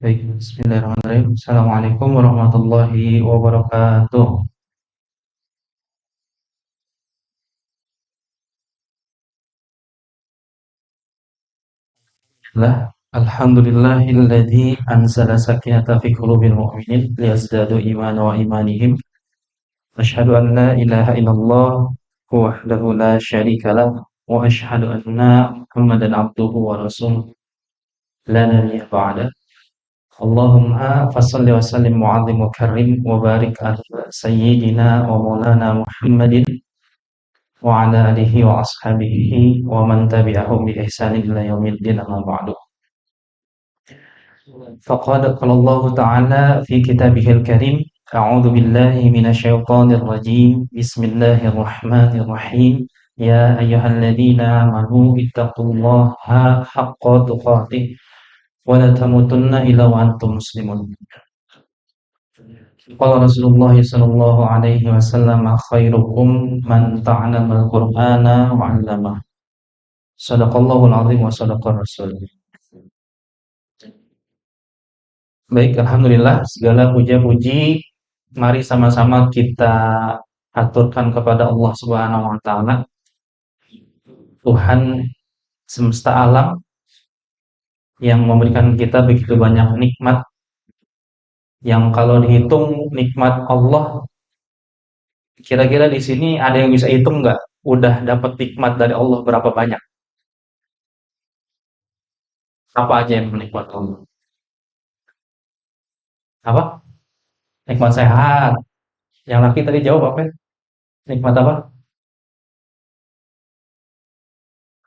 Baik, bismillahirrahmanirrahim. Assalamualaikum warahmatullahi wabarakatuh. Alhamdulillahilladzi anzala sakinata fi qulubil mu'minin liyazdadu imana wa imanihim. Asyhadu an la ilaha illallah wahdahu la syarika lah wa asyhadu anna Muhammadan abduhu wa rasuluh la nabiyya ba'da. Allahumma fassalli wa sallim mu'adzim wa karim wa barik ala sayyidina wa maulana Muhammadin wa ala alihi wa ashabihi wa man tabi'ahum bi ihsanin ila yaumiddin amma ba'du. Faqad qala Allah Ta'ala fi kitabihil karim a'udzu billahi minasyaitonir rajim. Bismillahirrahmanirrahim. Ya ayyuhalladzina amanu ittaqullaha haqqa tuqatih wa la tamutunna illa wa antum muslimun. Qala Rasulullah sallallahu alaihi wasallam khairukum man ta'allama al-Qur'ana wa 'allama. Shadaqallahul azim wa sadaqar rasul. Baik, alhamdulillah segala puja-puji mari sama-sama kita aturkan kepada Allah Subhanahu wa taala, Tuhan semesta alam yang memberikan kita begitu banyak nikmat yang kalau dihitung nikmat Allah, kira-kira di sini ada yang bisa hitung nggak? Udah dapat nikmat dari Allah berapa banyak? Apa aja yang nikmat Allah? Apa? Nikmat sehat. Yang laki tadi jawab apa? Nikmat apa?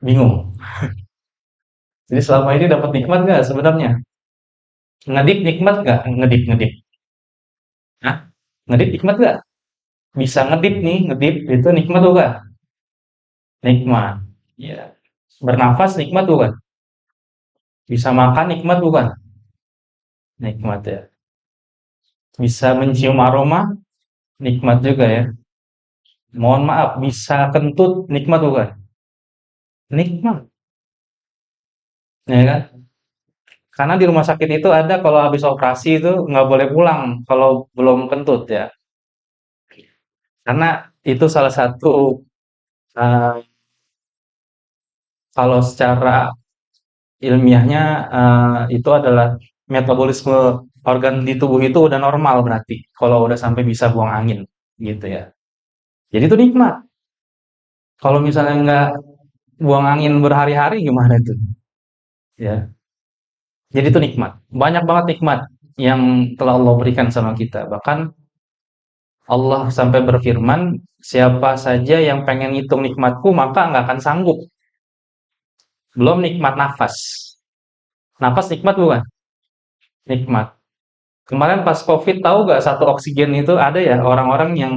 Bingung. Jadi selama ini dapat nikmat nggak sebenarnya? Ngedip nikmat nggak? Ngedip, ngedip. Hah? Ngedip nikmat nggak? Bisa ngedip nih, ngedip itu nikmat tuh kan? Nikmat. Ya. Bernafas nikmat tuh kan? Bisa makan nikmat tuh kan? Nikmat ya. Bisa mencium aroma nikmat juga ya. Mohon maaf, bisa kentut nikmat tuh kan? Nikmat, ya kan? Karena di rumah sakit itu ada kalau habis operasi itu nggak boleh pulang kalau belum kentut ya. Karena itu salah satu eh, kalau secara ilmiahnya itu adalah metabolisme organ di tubuh itu udah normal berarti kalau udah sampai bisa buang angin gitu ya. Jadi itu nikmat. Kalau misalnya nggak buang angin berhari-hari gimana tuh? Ya. Jadi itu nikmat. Banyak banget nikmat yang telah Allah berikan sama kita. Bahkan Allah sampai berfirman, siapa saja yang pengen hitung nikmatku maka nggak akan sanggup. Belum nikmat nafas. Nafas nikmat bukan? Nikmat. Kemarin pas COVID tahu nggak satu oksigen itu ada ya orang-orang yang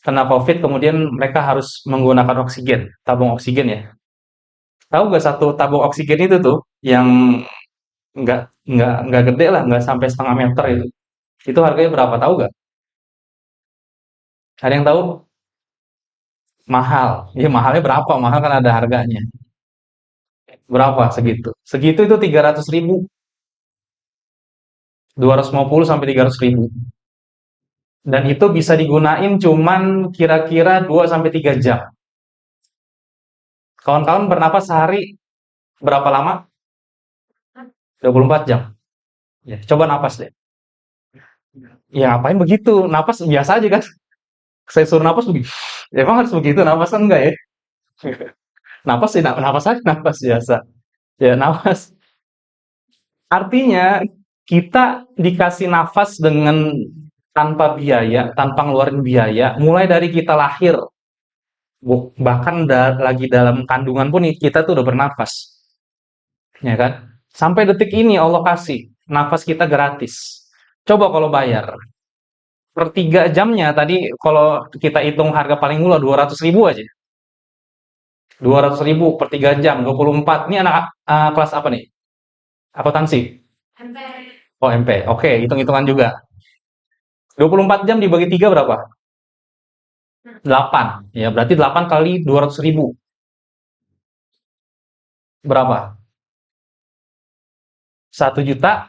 kena COVID kemudian mereka harus menggunakan oksigen, tabung oksigen ya. Tahu nggak satu tabung oksigen itu tuh yang nggak gede lah, nggak sampai setengah meter itu. Itu harganya berapa tahu nggak? Ada yang tahu? Mahal. Ya mahalnya berapa? Mahal kan ada harganya. Berapa segitu? Segitu itu 300.000, 250 sampai 300.000. Dan itu bisa digunain cuman kira-kira 2 sampai 3 jam. Kawan-kawan bernapas sehari berapa lama? 24 jam. Ya, coba napas deh. Ya ngapain begitu? Napas biasa aja kan? Saya suruh napas begitu. Ya, emang harus begitu? Napas kan enggak ya? Napas sih, napas aja, napas biasa. Ya, napas. Artinya kita dikasih nafas dengan tanpa biaya, tanpa ngeluarin biaya, mulai dari kita lahir, bahkan lagi dalam kandungan pun kita tuh udah bernafas, ya kan? Sampai detik ini Allah kasih nafas kita gratis. Coba kalau bayar per 3 jamnya tadi kalau kita hitung harga paling murah 200.000 aja. 200.000 per 3 jam, 24. Ini anak kelas apa nih? Akuntansi. Oh, MP. Oke, hitung-hitungan juga. 24 jam dibagi 3 berapa? 8. Ya, berarti 8 kali 200.000. Berapa? 1 juta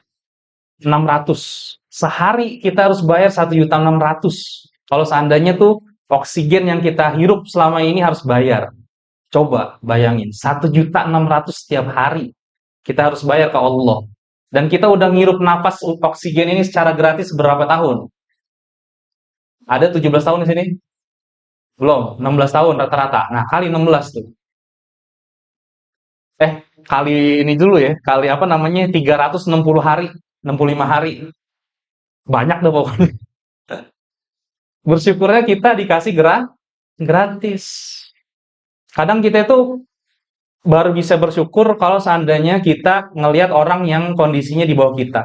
600. Sehari kita harus bayar 1.600.000. Kalau seandainya tuh oksigen yang kita hirup selama ini harus bayar. Coba bayangin, 1.600.000 setiap hari. Kita harus bayar ke Allah. Dan kita udah ngirup napas oksigen ini secara gratis berapa tahun? Ada 17 tahun di sini? Belum, 16 tahun rata-rata. Nah, kali 16 tuh. Eh, kali ini dulu ya, kali apa namanya, 360 hari, 65 hari. Banyak deh pokoknya. Bersyukurnya kita dikasih gratis. Kadang kita itu baru bisa bersyukur kalau seandainya kita ngelihat orang yang kondisinya di bawah kita.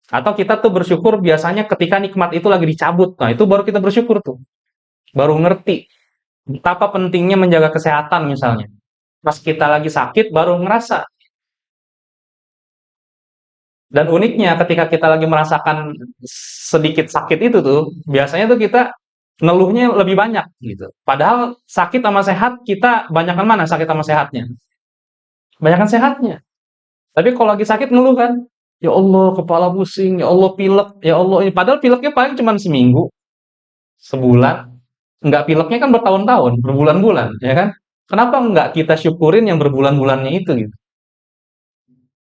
Atau kita tuh bersyukur biasanya ketika nikmat itu lagi dicabut. Nah, itu baru kita bersyukur tuh. Baru ngerti betapa pentingnya menjaga kesehatan misalnya. Pas kita lagi sakit baru ngerasa. Dan uniknya ketika kita lagi merasakan sedikit sakit itu tuh, biasanya tuh kita ngeluhnya lebih banyak gitu. Padahal sakit sama sehat kita banyakkan mana sakit sama sehatnya? Banyakkan sehatnya. Tapi kalau lagi sakit ngeluh kan, ya Allah kepala pusing, ya Allah pilek, ya Allah ini. Padahal pileknya paling cuma seminggu, sebulan. Nggak pileknya kan bertahun-tahun, berbulan-bulan, ya kan? Kenapa nggak kita syukurin yang berbulan-bulannya itu gitu?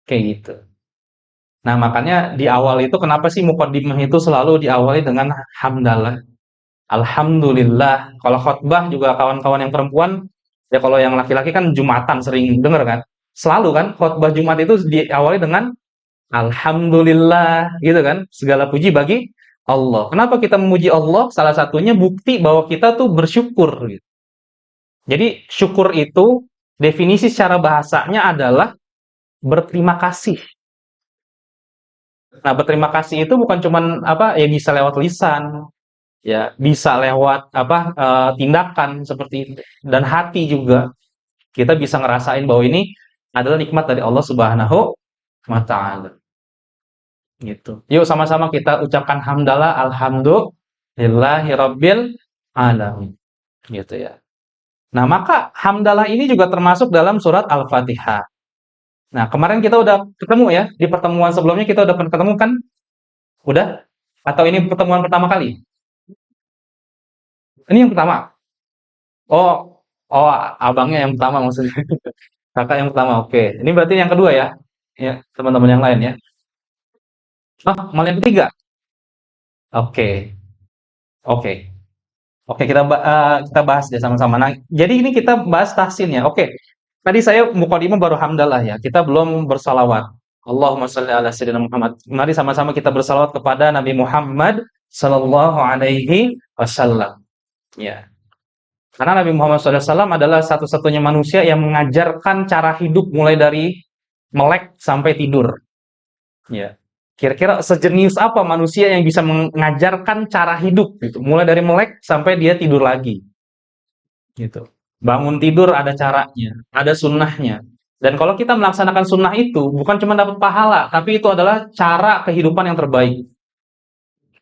Kayak gitu. Nah, makanya di awal itu kenapa sih mukaddimah itu selalu diawali dengan hamdalah. Alhamdulillah. Kalau khotbah juga kawan-kawan yang perempuan, ya kalau yang laki-laki kan Jumatan sering denger kan. Selalu kan khotbah Jumat itu diawali dengan Alhamdulillah gitu kan. Segala puji bagi Allah. Kenapa kita memuji Allah? Salah satunya bukti bahwa kita tuh bersyukur gitu. Jadi syukur itu definisi secara bahasanya adalah berterima kasih. Nah, berterima kasih itu bukan cuman apa ya bisa lewat lisan, ya bisa lewat apa tindakan seperti itu dan hati juga. Kita bisa ngerasain bahwa ini adalah nikmat dari Allah Subhanahu wa taala gitu. Yuk sama-sama kita ucapkan hamdalah alhamdulillahirabbil alamin gitu ya. Nah, maka hamdalah ini juga termasuk dalam surat Al-Fatihah. Nah, kemarin kita udah ketemu ya, di pertemuan sebelumnya kita udah pernah ketemu kan? Udah? Atau ini pertemuan pertama kali? Ini yang pertama? Oh, oh abangnya yang pertama maksudnya. Kakak yang pertama, oke. Ini berarti yang kedua ya? Ya, teman-teman yang lain ya. Oh, malah yang ketiga? Oke, oke. Oke, kita bahas deh sama-sama. Nah, jadi ini kita bahas tahsin ya. Oke. Tadi saya mukadimah baru hamdalah ya. Kita belum bersalawat. Allahumma shalli ala sayyidina Muhammad. Mari sama-sama kita bersalawat kepada Nabi Muhammad sallallahu alaihi wasallam. Ya. Karena Nabi Muhammad SAW adalah satu-satunya manusia yang mengajarkan cara hidup mulai dari melek sampai tidur. Ya. Kira-kira sejenius apa manusia yang bisa mengajarkan cara hidup gitu, mulai dari melek sampai dia tidur lagi. Gitu. Bangun tidur ada caranya, ada sunnahnya. Dan kalau kita melaksanakan sunnah itu bukan cuma dapat pahala, tapi itu adalah cara kehidupan yang terbaik.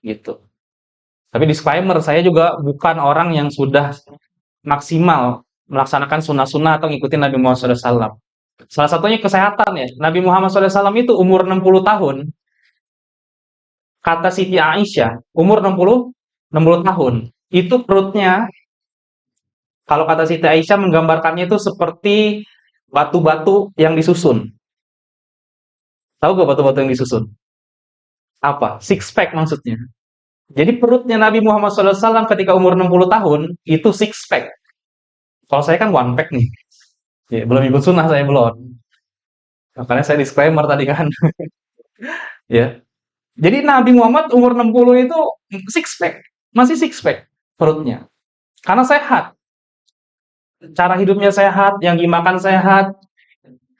Gitu. Tapi disclaimer, saya juga bukan orang yang sudah maksimal melaksanakan sunnah-sunnah atau ngikutin Nabi Muhammad SAW. Salah satunya kesehatan ya. Nabi Muhammad SAW itu umur 60 tahun, kata Siti Aisyah, umur 60 tahun. Itu perutnya, kalau kata Siti Aisyah menggambarkannya itu seperti batu-batu yang disusun. Tahu gak batu-batu yang disusun? Apa? Six pack maksudnya. Jadi perutnya Nabi Muhammad SAW ketika umur 60 tahun, itu six pack. Kalau saya kan one pack nih. Ya, belum ikut sunnah saya belum. Makanya saya disclaimer tadi kan. Ya. Jadi Nabi Muhammad umur 60 itu six pack. Masih six pack perutnya. Karena sehat. Cara hidupnya sehat, yang dimakan sehat,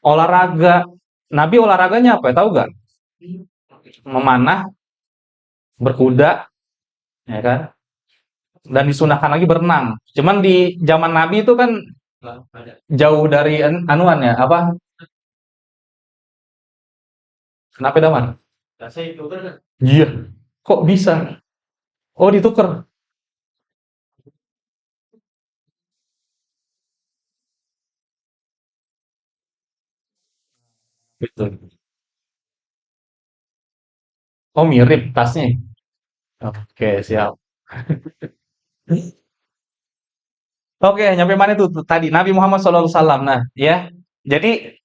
olahraga. Nabi olahraganya apa? Tahu gak? Memanah, berkuda, ya kan? Dan disunahkan lagi berenang. Cuman di zaman Nabi itu kan jauh dari anuan ya, apa? Kenapa daman? Iya. Kok bisa? Oh, ditukar. Betul. Oh, mirip tasnya. Oke, siap. Oke, nyampe mana tuh, tadi Nabi Muhammad SAW. Nah, ya. Jadi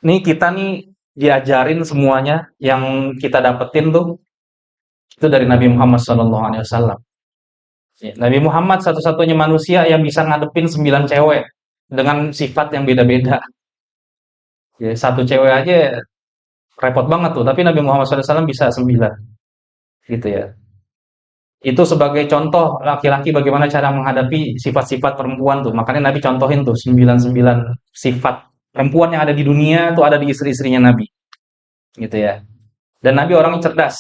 nih kita nih diajarin semuanya yang kita dapetin tuh itu dari Nabi Muhammad SAW. Ya, Nabi Muhammad satu-satunya manusia yang bisa ngadepin 9 cewek dengan sifat yang beda-beda. Ya, satu cewek aja repot banget tuh, tapi Nabi Muhammad SAW bisa 9, gitu ya. Itu sebagai contoh laki-laki bagaimana cara menghadapi sifat-sifat perempuan tuh. Makanya Nabi contohin tuh 99 sifat perempuan yang ada di dunia tuh ada di istri-istrinya Nabi, gitu ya. Dan Nabi orang cerdas.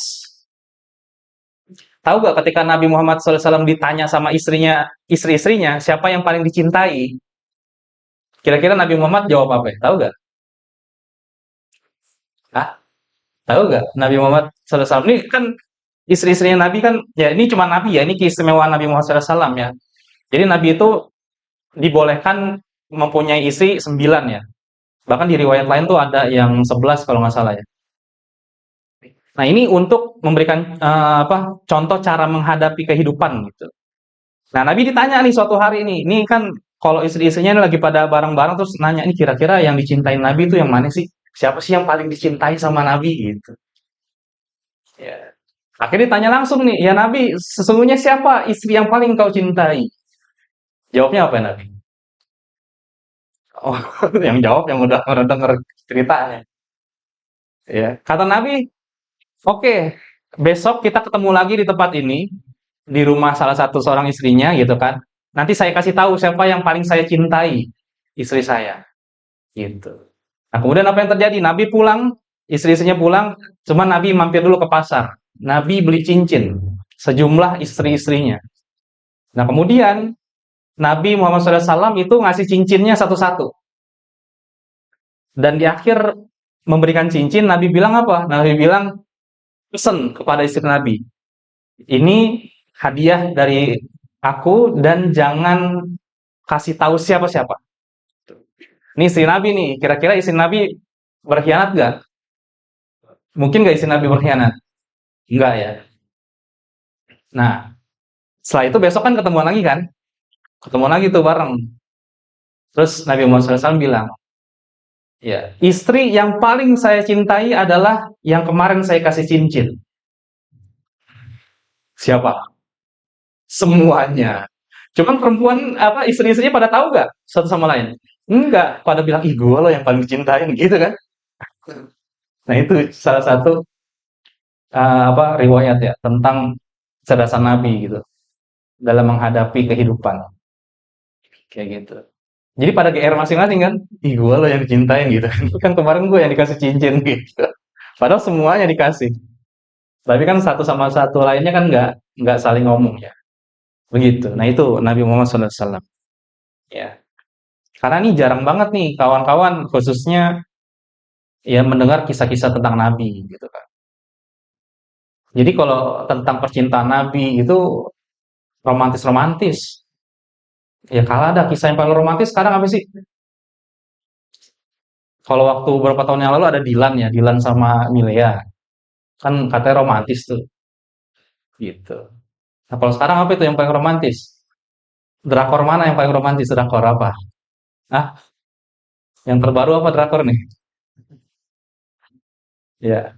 Tahu gak ketika Nabi Muhammad SAW ditanya sama istrinya, istri-istrinya, siapa yang paling dicintai? Kira-kira Nabi Muhammad jawab apa ya? Tahu gak? Hah? Tahu gak? Nabi Muhammad SAW ini kan istri-istrinya Nabi kan, ya ini cuma Nabi ya, ini keistimewaan Nabi Muhammad SAW ya. Jadi Nabi itu dibolehkan mempunyai istri 9 ya. Bahkan di riwayat lain tuh ada yang 11 kalau nggak salah ya. Nah ini untuk memberikan contoh cara menghadapi kehidupan gitu. Nah Nabi ditanya nih suatu hari ini kan kalau istri-istrinya ini lagi pada bareng-bareng terus nanya ini kira-kira yang dicintai Nabi itu yang mana sih? Siapa sih yang paling dicintai sama Nabi gitu? Ya. Akhirnya tanya langsung nih, ya Nabi, sesungguhnya siapa istri yang paling kau cintai? Jawabnya apa ya Nabi? Oh, yang jawab yang udah denger ceritanya. Ya, kata Nabi, oke, besok kita ketemu lagi di tempat ini, di rumah salah satu seorang istrinya gitu kan. Nanti saya kasih tahu siapa yang paling saya cintai, istri saya, gitu. Nah, kemudian apa yang terjadi? Nabi pulang, istri-istrinya pulang, cuma Nabi mampir dulu ke pasar. Nabi beli cincin, sejumlah istri-istrinya. Nah, kemudian Nabi Muhammad SAW itu ngasih cincinnya satu-satu. Dan di akhir memberikan cincin, Nabi bilang apa? Nabi bilang, pesan kepada istri Nabi, ini hadiah dari aku dan jangan kasih tahu siapa-siapa. Ini istri Nabi nih, kira-kira istri Nabi berkhianat gak? Mungkin gak istri Nabi berkhianat? Enggak ya. Nah, setelah itu besok kan ketemuan lagi kan? Ketemu lagi tuh bareng. Terus Nabi Muhammad SAW bilang, ya, istri yang paling saya cintai adalah yang kemarin saya kasih cincin. Siapa? Semuanya. Cuman perempuan apa istri-istrinya pada tahu gak satu sama lain? Enggak, pada bilang ih gue loh yang paling dicintain gitu kan. Nah itu salah satu riwayat ya tentang kecerdasan Nabi gitu dalam menghadapi kehidupan kayak gitu. Jadi pada GR masing-masing kan, ih gue loh yang dicintain gitu kan. Kan kemarin gue yang dikasih cincin gitu. Padahal semuanya dikasih. Tapi kan satu sama satu lainnya kan nggak saling ngomong ya. Begitu. Nah itu Nabi Muhammad SAW. Ya. Karena ini jarang banget nih kawan-kawan khususnya ya mendengar kisah-kisah tentang Nabi gitu kan. Jadi kalau tentang percintaan Nabi itu romantis-romantis. Ya kalah ada kisah yang paling romantis sekarang apa sih? Kalau waktu beberapa tahun yang lalu ada Dilan ya, Dilan sama Milea. Kan katanya romantis tuh, gitu. Nah kalau sekarang apa itu yang paling romantis? Drakor mana yang paling romantis? Drakor apa? Ah, yang terbaru apa drakor nih? Ya,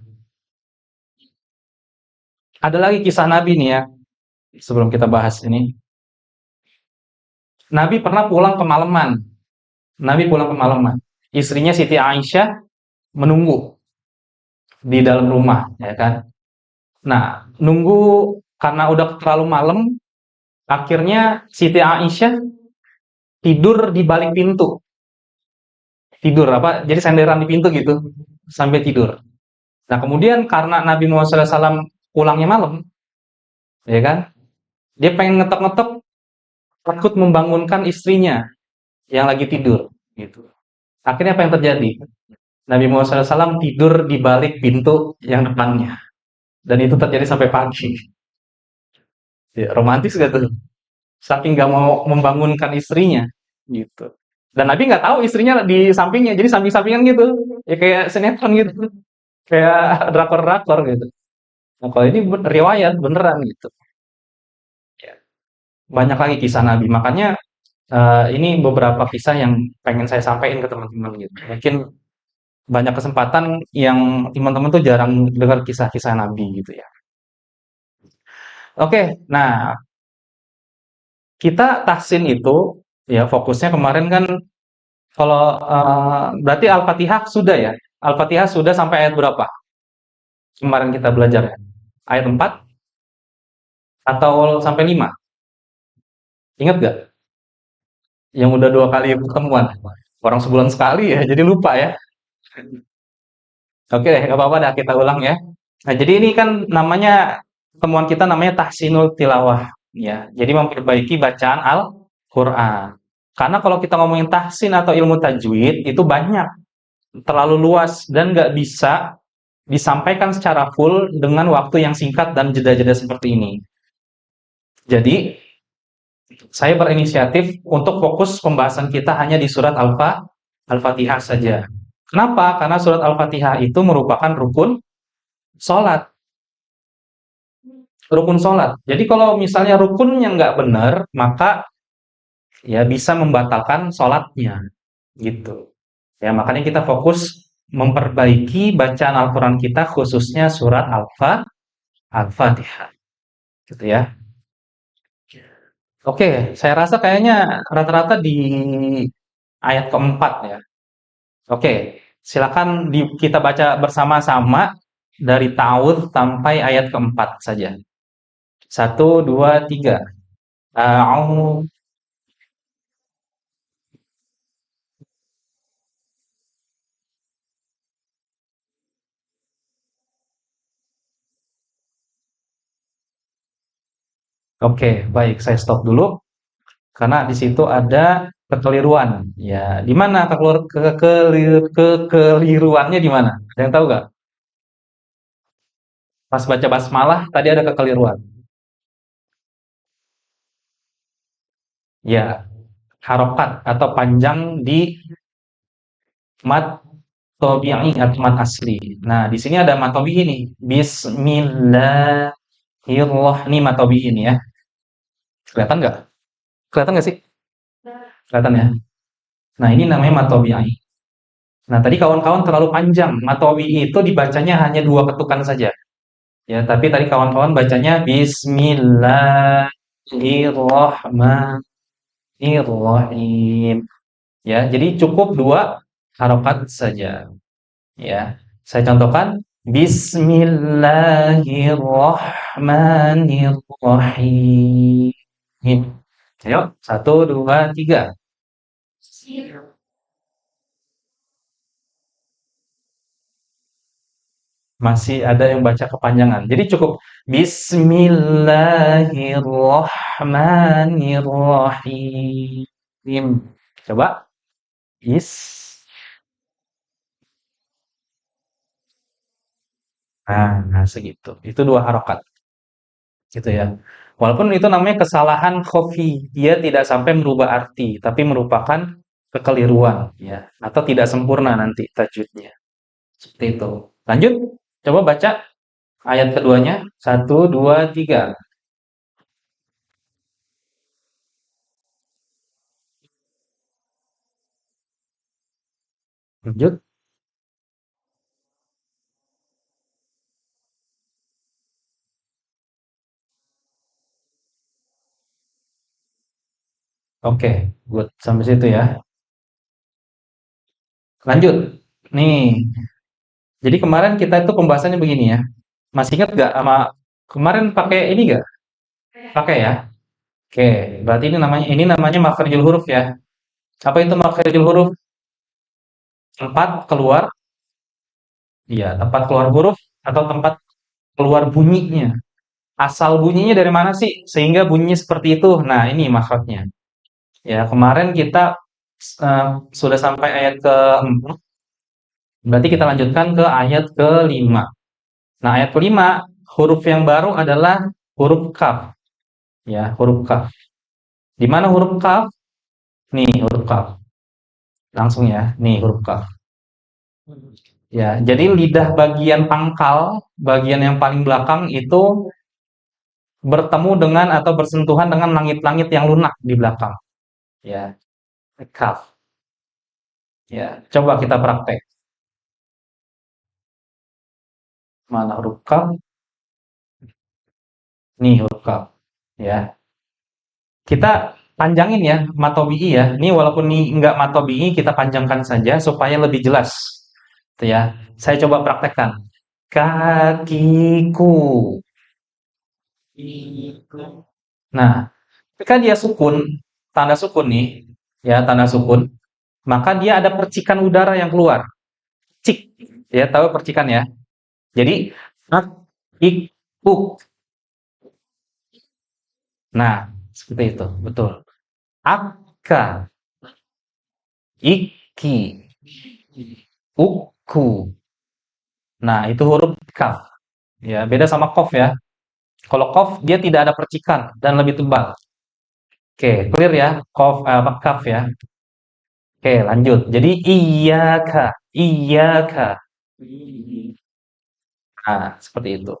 ada lagi kisah Nabi nih ya, sebelum kita bahas ini. Nabi pernah pulang kemalaman. Nabi pulang kemalaman. Istrinya Siti Aisyah menunggu di dalam rumah, ya kan? Nah, nunggu karena udah terlalu malam, akhirnya Siti Aisyah tidur di balik pintu. Tidur apa? Jadi senderan di pintu gitu sampai tidur. Nah, kemudian karena Nabi Muhammad SAW pulangnya malam, ya kan? Dia pengen ngetok-ngetok takut membangunkan istrinya yang lagi tidur gitu. Akhirnya apa yang terjadi? Nabi Muhammad SAW tidur di balik pintu yang depannya. Dan itu terjadi sampai pagi. Ya, romantis gak tuh? Saking gak mau membangunkan istrinya gitu. Dan Nabi nggak tahu istrinya di sampingnya, jadi samping-sampingan gitu. Ya kayak sinetron gitu. Kayak drakor-drakor gitu. Nah, kalau ini riwayat beneran gitu. Ya. Banyak lagi kisah Nabi. Makanya ini beberapa kisah yang pengen saya sampaikan ke teman-teman gitu. Mungkin banyak kesempatan yang teman-teman tuh jarang dengar kisah-kisah Nabi gitu ya. Oke, nah kita tahsin itu ya fokusnya kemarin kan kalau berarti Al-Fatihah sudah ya. Al-Fatihah sudah sampai ayat berapa? Kemarin kita belajar ya. Ayat 4 atau sampai 5? Ingat gak? Yang udah 2 kali pertemuan. Orang sebulan sekali ya, jadi lupa ya. Oke deh, nggak apa-apa dah kita ulang ya. Nah, jadi ini kan namanya temuan kita namanya tahsinul tilawah ya. Jadi memperbaiki bacaan Al-Qur'an. Karena kalau kita ngomongin tahsin atau ilmu tajwid itu banyak, terlalu luas dan nggak bisa disampaikan secara full dengan waktu yang singkat dan jeda-jeda seperti ini. Jadi, saya berinisiatif untuk fokus pembahasan kita hanya di surat Al-Fatihah saja. Kenapa? Karena surat Al-Fatihah itu merupakan rukun sholat. Rukun sholat. Jadi kalau misalnya rukunnya nggak benar, maka ya bisa membatalkan sholatnya. Gitu. Ya, makanya kita fokus memperbaiki bacaan Al-Quran kita khususnya surat Al-Fatihah. Gitu ya. Oke, saya rasa kayaknya rata-rata di ayat keempat ya. Oke, silakan kita baca bersama-sama dari Ta'awudz sampai ayat keempat saja. Satu, dua, tiga. A'udzu. Oke, baik. Saya stop dulu karena di situ ada kekeliruan. Ya, di mana kekeliruannya di mana? Ada yang tahu nggak? Pas baca basmalah tadi ada kekeliruan. Ya, harokat atau panjang di mat tobi'i atau mat asli. Nah, di sini ada mat tobi'i nih. Bismillahirrahmanirrahim. Ini mat tobi'i ini ya. Kelihatan nggak? Kelihatan nggak sih? Kelihatan ya. Nah, ini namanya mat tobi'i. Nah, tadi kawan-kawan terlalu panjang. Mat tobi'i itu dibacanya hanya 2 ketukan saja. Ya, tapi tadi kawan-kawan bacanya Bismillahirrahmanirrahim. Ya, jadi cukup 2 harokat saja. Ya, saya contohkan. Bismillahirrahmanirrahim. Ayo, satu, dua, tiga. Masih ada yang baca kepanjangan. Jadi cukup Bismillahirrahmanirrahim. Coba. Is. Nah, segitu. Itu 2 harokat. Gitu ya. Walaupun itu namanya kesalahan khofi. Dia tidak sampai merubah arti. Tapi merupakan kekeliruan. Ya. Atau tidak sempurna nanti tajwidnya. Seperti itu. Lanjut. Coba baca ayat keduanya. Satu, dua, tiga. Lanjut. Oke, good. Sampai situ ya. Lanjut. Nih, jadi kemarin kita itu pembahasannya begini ya. Masih ingat nggak sama kemarin pakai ini nggak? Pakai ya. Oke, berarti ini namanya makharijul huruf ya. Apa itu makharijul huruf? Tempat keluar, iya, tempat keluar huruf atau tempat keluar bunyinya. Asal bunyinya dari mana sih sehingga bunyinya seperti itu? Nah, ini makhrajnya. Ya, kemarin kita eh, sudah sampai ayat ke-4, berarti kita lanjutkan ke ayat ke-5. Nah, ayat ke-5 huruf yang baru adalah huruf kaf. Ya, huruf kaf. Di mana huruf kaf? Nih, huruf kaf. Langsung ya. Nih, huruf kaf. Ya, jadi lidah bagian pangkal, bagian yang paling belakang itu bertemu dengan atau bersentuhan dengan langit-langit yang lunak di belakang. Ya, kaf. Ya, coba kita praktek. Mana huruf kaf? Nih huruf kaf. Ya, kita panjangin ya matobi'i ya. Ini walaupun ini enggak matobi'i, kita panjangkan saja supaya lebih jelas. Itu ya. Saya coba praktekkan. Kakiku. Nah, ketika dia sukun, tanda sukun nih, ya tanda sukun, maka dia ada percikan udara yang keluar. Cik, ya tahu percikan ya. Jadi ak, ik, uk. Nah, seperti itu, betul. Akka, iki, uku. Nah, itu huruf kaf. Ya, beda sama kof ya. Kalau kof dia tidak ada percikan dan lebih tebal. Oke, clear ya. Kof apa kaf ya. Oke, lanjut. Jadi iyyaka, iyyaka. Nah, seperti itu.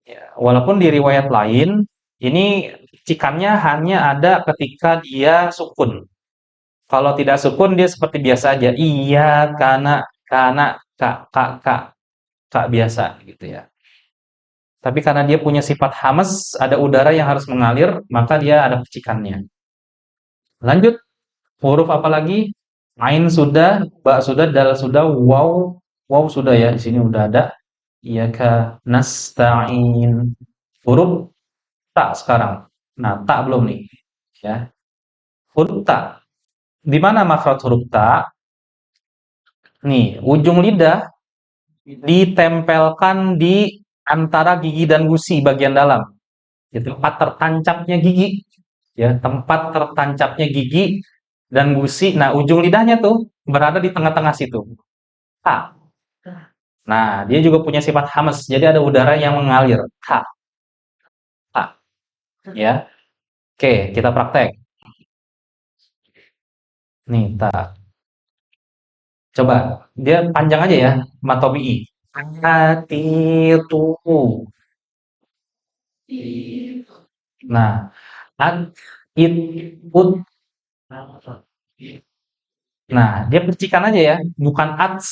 Ya, walaupun di riwayat lain ini cikannya hanya ada ketika dia sukun. Kalau tidak sukun dia seperti biasa aja. Iya, karena, kak, kak, kak biasa gitu ya. Tapi karena dia punya sifat hamas, ada udara yang harus mengalir, maka dia ada percikannya. Lanjut, huruf apa lagi? Ain sudah, ba sudah, dal sudah, waw, waw sudah ya. Di sini udah ada. Iyyaka nasta'in. Huruf ta sekarang. Nah, ta belum nih, ya. Huruf ta. Di mana makhraj huruf ta? Nih, ujung lidah ditempelkan di antara gigi dan gusi bagian dalam. Di tempat tertancapnya gigi, ya, tempat tertancapnya gigi dan gusi. Nah, ujung lidahnya tuh berada di tengah-tengah situ. Ta. Nah, dia juga punya sifat hamas, jadi ada udara yang mengalir. Ta, ta, ya. Oke, kita praktek. Nih, ta. Coba, dia panjang aja ya, matobi'i. Hati tuhu. Nah, at, it, ut. Nah, dia percikan aja ya, bukan ats,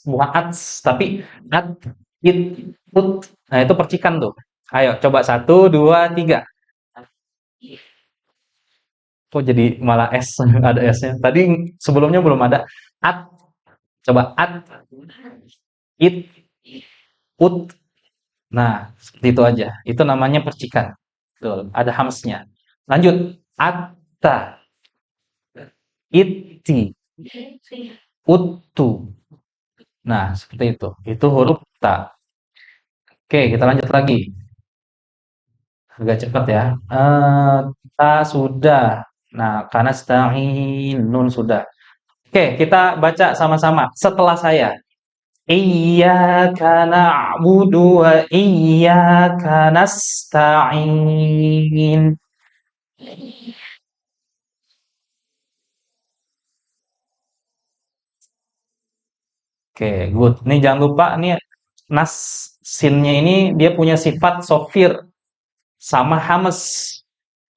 bukan ats, tapi at, it, ut. Nah, itu percikan tuh. Ayo, coba satu, dua, tiga. Kok jadi malah S, ada S-nya. Tadi sebelumnya belum ada. At, coba at, it, ut. Nah, seperti itu aja. Itu namanya percikan. Betul, ada hamsnya. Lanjut. Atta, itti, uttu. Nah, seperti itu. Itu huruf ta. Oke, kita lanjut lagi. Agak cepat ya. Ta sudah. Nah, karena sta'in, nun sudah. Oke, kita baca sama-sama setelah saya. Iyyaka na'budu wa iyyaka nasta'in. Oke, good. Nih jangan lupa nih nas sinnya ini dia punya sifat sofir sama hamas.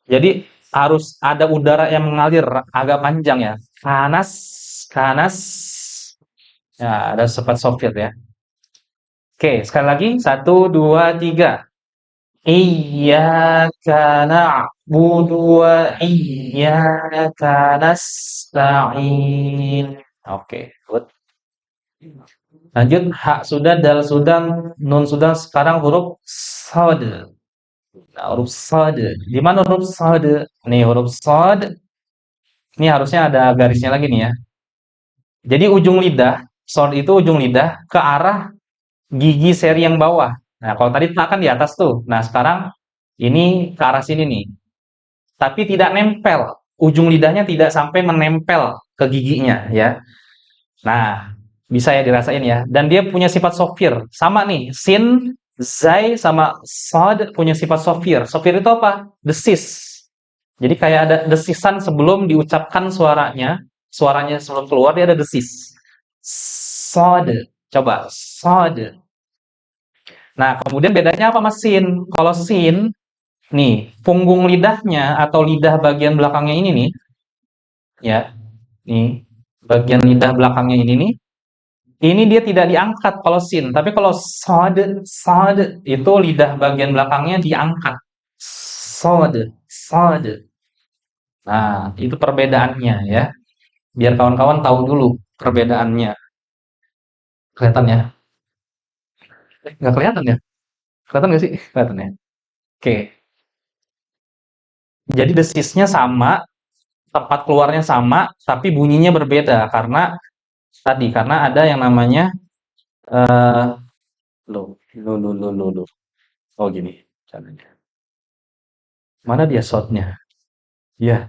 Jadi harus ada udara yang mengalir agak panjang ya. Kanas, kanas. Ya, ada sifat sofir ya. Oke, sekali lagi. Satu, dua, tiga. Iyyaka na'budu wa iyyaka nasta'in. Oke, good. Lanjut, hak sudah, dal sudah, nun sudah. Sekarang huruf sod. Nah, huruf sod. Di mana huruf sod? Nih, huruf sod. Ini harusnya ada garisnya lagi nih ya. Jadi ujung lidah, sod itu ujung lidah ke arah gigi seri yang bawah. Nah, kalau tadi ta kan di atas tuh. Nah, sekarang ini ke arah sini nih. Tapi tidak nempel. Ujung lidahnya tidak sampai menempel ke giginya ya. Nah, bisa ya dirasain ya. Dan dia punya sifat sofir. Sama nih, sin, zai, sama sod punya sifat sofir. Sofir itu apa? Desis. Jadi kayak ada desisan sebelum diucapkan suaranya. Suaranya sebelum keluar dia ada desis. sod. Coba sod. Nah, kemudian bedanya apa mas sin? Kalau sin, nih, punggung lidahnya atau lidah bagian belakangnya ini nih, ya, nih, bagian lidah belakangnya ini dia tidak diangkat kalau sin. Tapi kalau sod, sod itu lidah bagian belakangnya diangkat. Sod, sod. Nah, itu perbedaannya ya. Biar kawan-kawan tahu dulu perbedaannya. Kelihatan ya? Nggak kelihatan ya? Kelihatan nggak sih? Kelihatan ya? Oke. Jadi desisnya sama, tempat keluarnya sama, tapi bunyinya berbeda karena karena ada yang namanya eh lo. Oh gini caranya. Mana dia shotnya? Iya,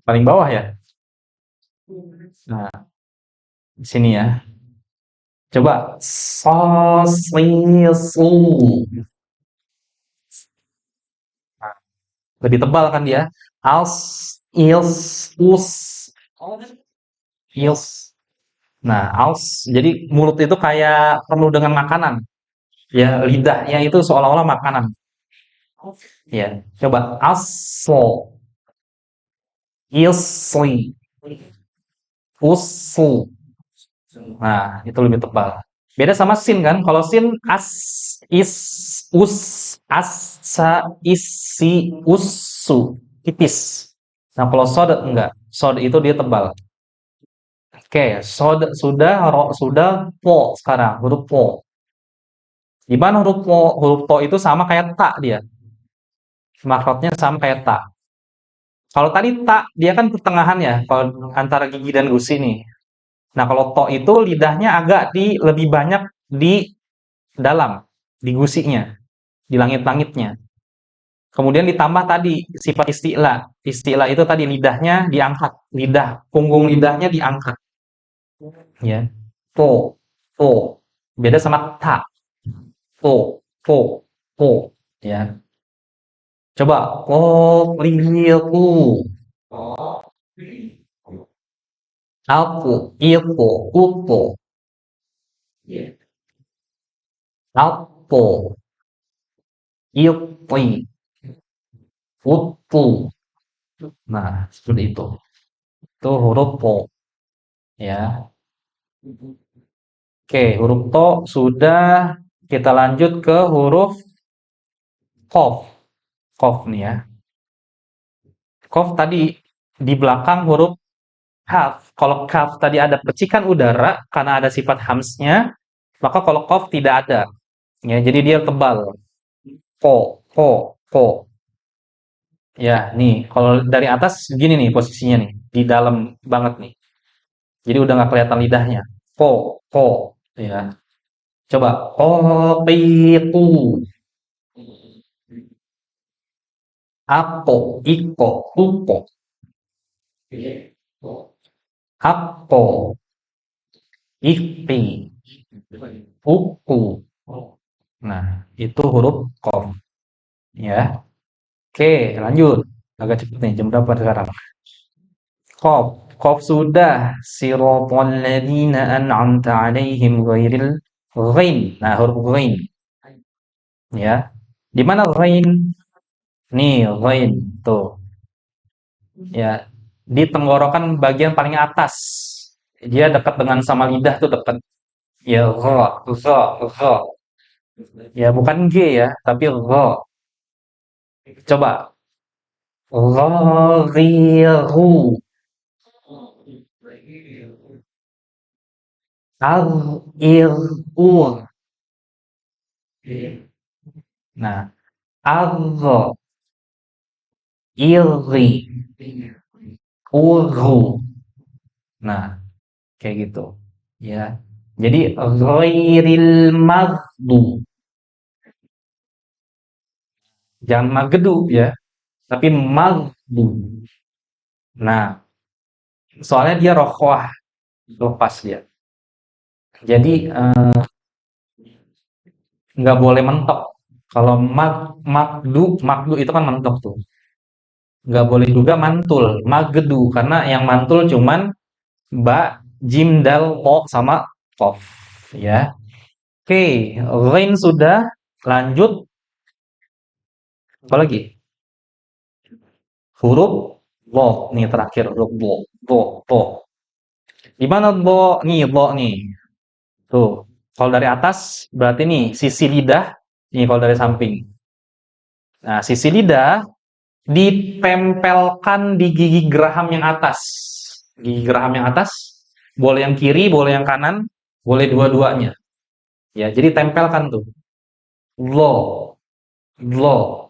paling bawah ya. Nah, di sini ya. Coba sosisu. Nah, lebih tebal kan dia. Als, ils, us, ils. Nah, als. Jadi mulut itu kayak penuh dengan makanan. Ya, lidahnya itu seolah-olah makanan. Ya, coba aslo, isli, usu. Nah, itu lebih tebal. Beda sama sin kan? Kalau sin as, is, us, asa, isi, usu, tipis. Nah, kalau sod enggak. Sod itu dia tebal. Oke, sod sudah, ro sudah, po sekarang huruf po. Di mana huruf po? Huruf po itu sama kayak ta dia. Makrotnya sama kayak ta. Kalau tadi ta, dia kan pertengahan ya, kalau antara gigi dan gusi nih. Nah, kalau to itu lidahnya agak lebih banyak di dalam, di gusinya, di langit-langitnya. Kemudian ditambah tadi sifat isti'la. Isti'la itu tadi lidahnya diangkat, punggung lidahnya diangkat, ya. Po, po. Beda sama ta. Po, po, po, ya. Coba kopliku. Aku, iku, upo, apo, ipi, upu. Nah, seperti itu. Itu huruf po, ya. Oke, huruf to sudah. Kita lanjut ke huruf kof. Kof nih ya. Kof tadi di belakang huruf kaf. Kalau kaf tadi ada percikan udara karena ada sifat hamsnya, maka kalau kof tidak ada. Ya, jadi dia tebal. Po. Ya, nih, kalau dari atas gini nih posisinya nih, di dalam banget nih. Jadi udah nggak kelihatan lidahnya. Po, ya. Coba, kopiku, apo, iko, upo, apo, ipi, uku. Nah, itu huruf kof, ya. Oke, lanjut. Agak cepet nih, jam berapa sekarang? Qaf. Qaf sudah. Siratal ladzina an'amta 'alaihim ghairil ghain. Nah, huruf ghain ya. Di mana ghain? Nih, ghain. Tuh, ya. Di tenggorokan bagian paling atas. Dia dekat dengan sama lidah tuh dekat. Ya, gha. Ya, bukan G ya, tapi gha. Coba. Ghairu. Al-ir-ur. Nah, agha, ilghi, urhu. Nah, kayak gitu. Ya. Jadi ghairil maghdu. Jangan magdu ya, tapi maghdu. Nah, soalnya dia rokhwah, lepas dia. Jadi nggak boleh mentok. Kalau magdu itu kan mentok tuh. Nggak boleh juga mantul, magdu karena yang mantul cuman ba Jim, dal, po sama kof ya. Oke, ghain sudah, lanjut apa lagi? Huruf bo nih terakhir huruf bo. Gimana bo nih bo nih? Tuh, kalau dari atas berarti nih sisi lidah, nih kalau dari samping. Nah, sisi lidah ditempelkan di gigi geraham yang atas. Gigi geraham yang atas, boleh yang kiri, boleh yang kanan, boleh dua-duanya. Ya, jadi tempelkan tuh. Lo, lo,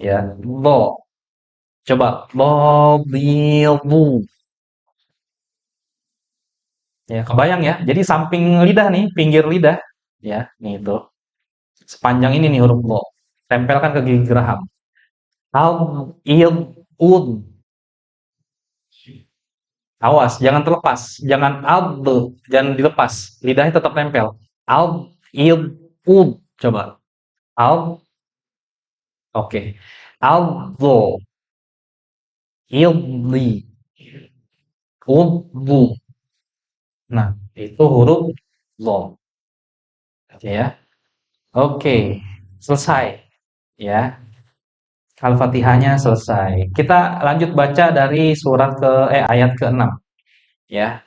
ya, lo. Coba lo, bu. Ya, kebayang ya. Jadi samping lidah nih, pinggir lidah, ya, nih itu. Sepanjang ini nih huruf lo. Tempelkan ke gigi geraham. Al, il, ud. Awas, jangan terlepas. Jangan al, jangan dilepas. Lidahnya tetap nempel. Al, il, ud. Coba. Al, oke. Aldo, ildi, udbu. Nah, itu huruf lo. Oke ya. Oke, selesai. Ya, Al-Fatihahnya selesai. Kita lanjut baca dari ayat ke-6 ya.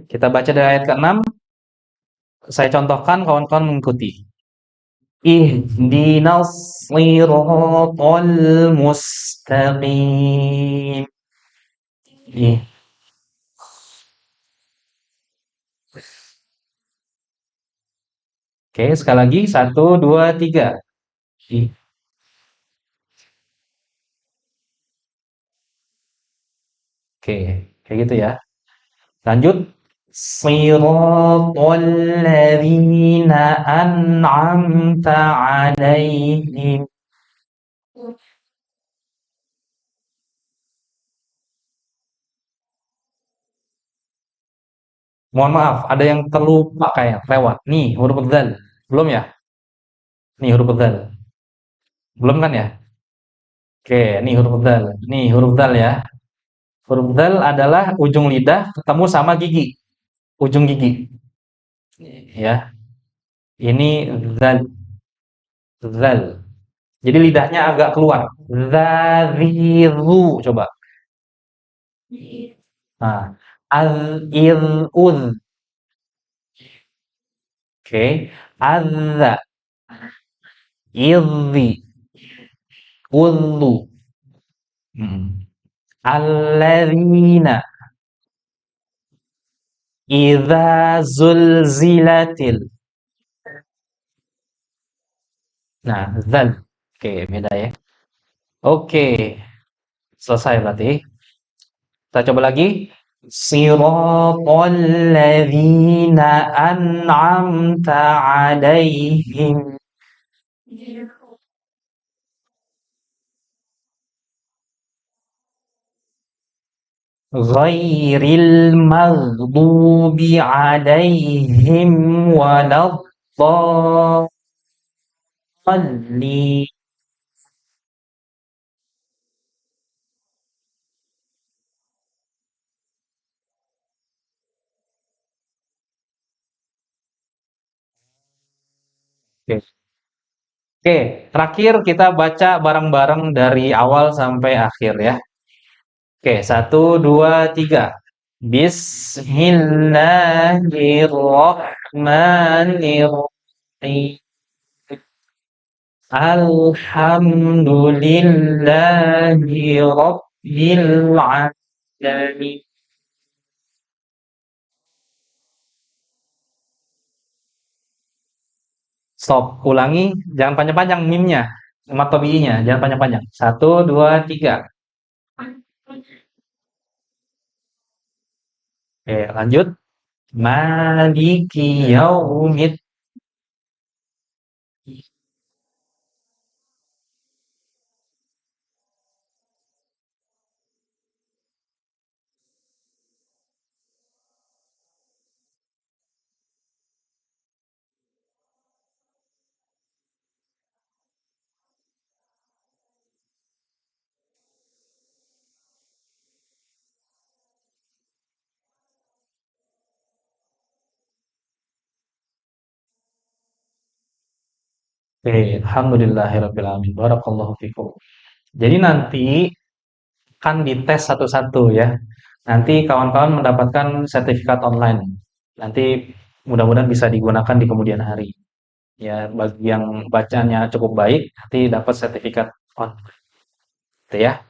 Kita baca dari ayat ke-6, saya contohkan kawan-kawan mengikuti. Ihdinas siratal mustaqim. Ih, oke, sekali lagi. Satu, dua, tiga. Ih, oke, kayak gitu ya. Lanjut. Siratal ladzina an'amta alaihim. Mohon maaf, ada yang terlupa kayak lewat. Nih, huruf dzal. Belum ya? Nih huruf dzal. Belum kan ya? Oke, nih huruf dzal. Nih huruf dzal ya. Huruf dzal adalah ujung lidah ketemu sama gigi. Ujung gigi. Ya. Ini dzal. Dzal. Jadi lidahnya agak keluar. Zaziru. Coba. Nah. Al-il-ud. Oke. Azza. Idzi. Udzu. Mm. Alladzina. Idza zulzilatil. Nah, zal. Oke, beda ya. Oke, selesai berarti. Kita coba lagi. Siratal ladzina an'amta alaihim ghairil maghdubi alaihim waladdallin. Oke. Oke, terakhir kita baca bareng-bareng dari awal sampai akhir ya. Oke, satu, dua, tiga. Bismillahirrahmanirrahim. Alhamdulillahi Rabbil Alamin. Stop, ulangi, jangan panjang-panjang mimnya, sama nya, jangan panjang-panjang. Satu, dua, tiga. Oke, lanjut. Maliki yaumid. Oke, alhamdulillahirabbil alamin. Barakallahu fikum. Jadi nanti kan dites satu-satu ya. Nanti kawan-kawan mendapatkan sertifikat online. Nanti mudah-mudahan bisa digunakan di kemudian hari. Ya, bagi yang bacanya cukup baik, nanti dapat sertifikat online, gitu ya.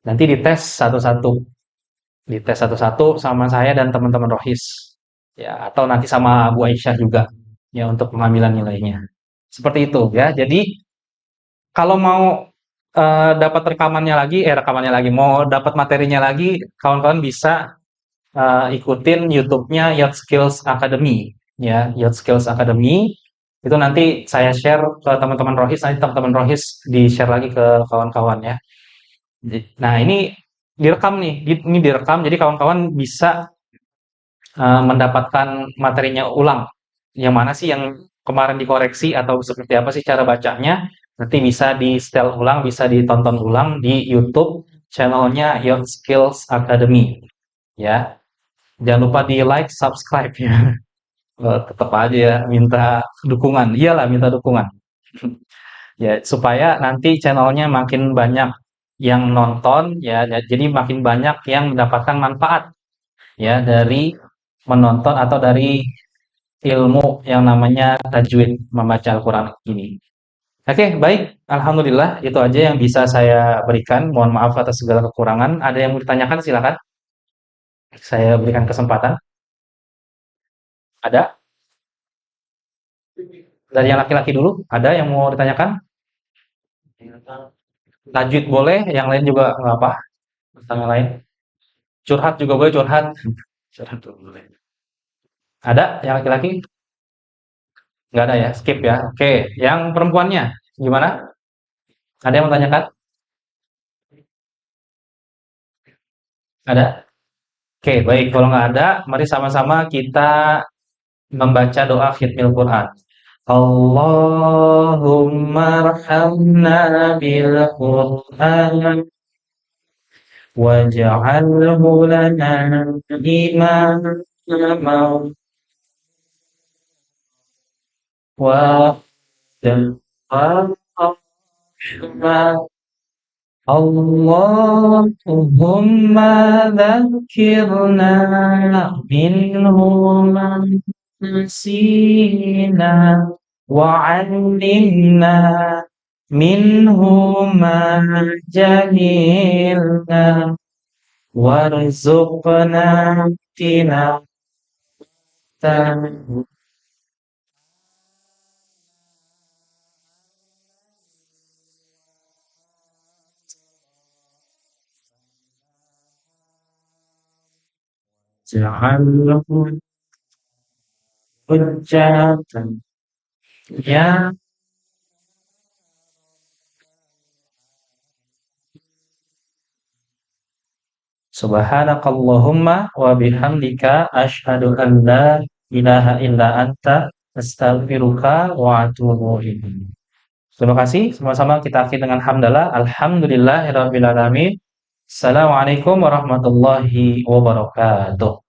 Nanti dites satu-satu, dites satu-satu sama saya dan teman-teman Rohis. Ya, atau nanti sama Bu Aisyah juga, ya untuk pengambilan nilainya. Seperti itu ya. Jadi kalau mau dapat rekamannya lagi, mau dapat materinya lagi, kawan-kawan bisa ikutin YouTube-nya Yacht Skills Academy ya, Yacht Skills Academy. Itu nanti saya share ke teman-teman Rohis, nanti teman-teman Rohis di-share lagi ke kawan-kawan ya. Nah, ini direkam nih, ini direkam jadi kawan-kawan bisa mendapatkan materinya ulang. Yang mana sih yang kemarin dikoreksi atau seperti apa sih cara bacanya? Nanti bisa di-setel ulang, bisa ditonton ulang di YouTube channelnya Yacht Skills Academy ya. Jangan lupa di like, subscribe ya. Tetap aja ya minta dukungan. Iyalah minta dukungan. Ya, supaya nanti channelnya makin banyak yang nonton ya, jadi makin banyak yang mendapatkan manfaat ya dari menonton atau dari ilmu yang namanya tajwid membaca Al-Quran ini. Oke, baik. Alhamdulillah, itu aja yang bisa saya berikan. Mohon maaf atas segala kekurangan. Ada yang mau ditanyakan, silakan. Saya berikan kesempatan. Ada? Dari yang laki-laki dulu, ada yang mau ditanyakan? Tajwid boleh, yang lain juga nggak apa. Tentang yang lain. Curhat juga boleh, curhat. Curhat juga boleh. Ada yang laki-laki? Nggak ada ya, skip ya. Oke, yang perempuannya gimana? Ada yang mau tanyakan? Ada? Oke, baik. Kalau nggak ada, mari sama-sama kita membaca doa khitmil Quran. Allahumma arhamna bil Quran waj'alhu lana imama wa rahmah. Allahumma dzakirna minhu ma nasina wa 'allimna minhu ma jahilna warzuqna tilawatahu ja'alhu hujjatan ya. Subhanakallahumma wa bihamdika asyhadu an la ilaha illa anta astaghfiruka wa atubu ilaik. Terima kasih. Sama-sama kita akhiri dengan hamdalah. Alhamdulillahirabbil alamin. Assalamualaikum warahmatullahi wabarakatuh.